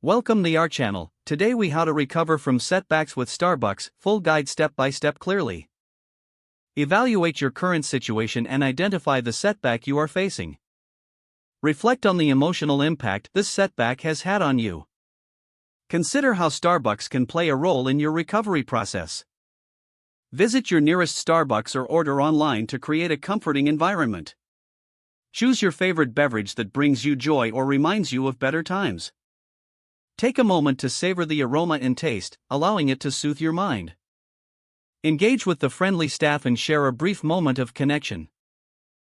Welcome to our channel. Today we how to recover from setbacks with Starbucks, full guide step by step clearly. Evaluate your current situation and identify the setback you are facing. Reflect on the emotional impact this setback has had on you. Consider how Starbucks can play a role in your recovery process. Visit your nearest Starbucks or order online to create a comforting environment. Choose your favorite beverage that brings you joy or reminds you of better times. Take a moment to savor the aroma and taste, allowing it to soothe your mind. Engage with the friendly staff and share a brief moment of connection.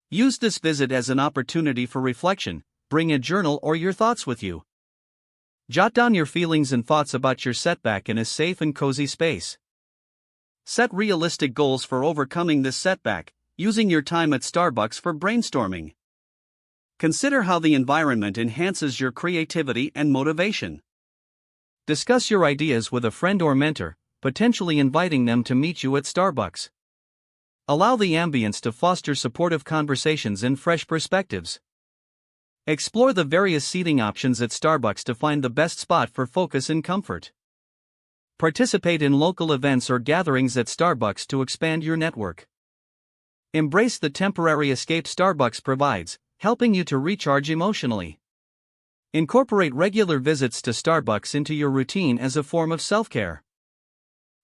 Use this visit as an opportunity for reflection. Bring a journal or your thoughts with you. Jot down your feelings and thoughts about your setback in a safe and cozy space. Set realistic goals for overcoming this setback, using your time at Starbucks for brainstorming. Consider how the environment enhances your creativity and motivation. Discuss your ideas with a friend or mentor, potentially inviting them to meet you at Starbucks. Allow the ambience to foster supportive conversations and fresh perspectives. Explore the various seating options at Starbucks to find the best spot for focus and comfort. Participate in local events or gatherings at Starbucks to expand your network. Embrace the temporary escape Starbucks provides, helping you to recharge emotionally. Incorporate regular visits to Starbucks into your routine as a form of self-care.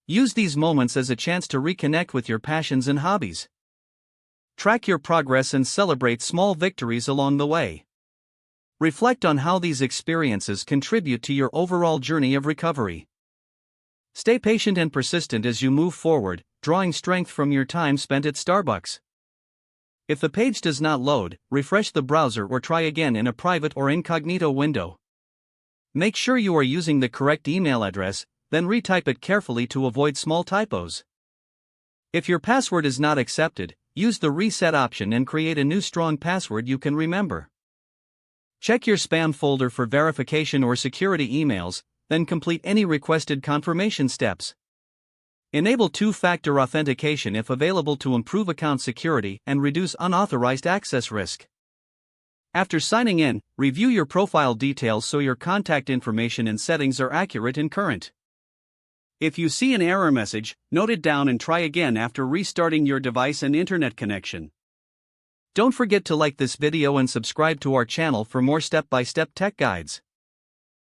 Use these moments as a chance to reconnect with your passions and hobbies. Track your progress and celebrate small victories along the way. Reflect on how these experiences contribute to your overall journey of recovery. Stay patient and persistent as you move forward, drawing strength from your time spent at Starbucks. If the page does not load, refresh the browser or try again in a private or incognito window. Make sure you are using the correct email address, then retype it carefully to avoid small typos. If your password is not accepted, use the reset option and create a new strong password you can remember. Check your spam folder for verification or security emails, then complete any requested confirmation steps. Enable two-factor authentication if available to improve account security and reduce unauthorized access risk. After signing in, review your profile details so your contact information and settings are accurate and current. If you see an error message, note it down and try again after restarting your device and internet connection. Don't forget to like this video and subscribe to our channel for more step-by-step tech guides.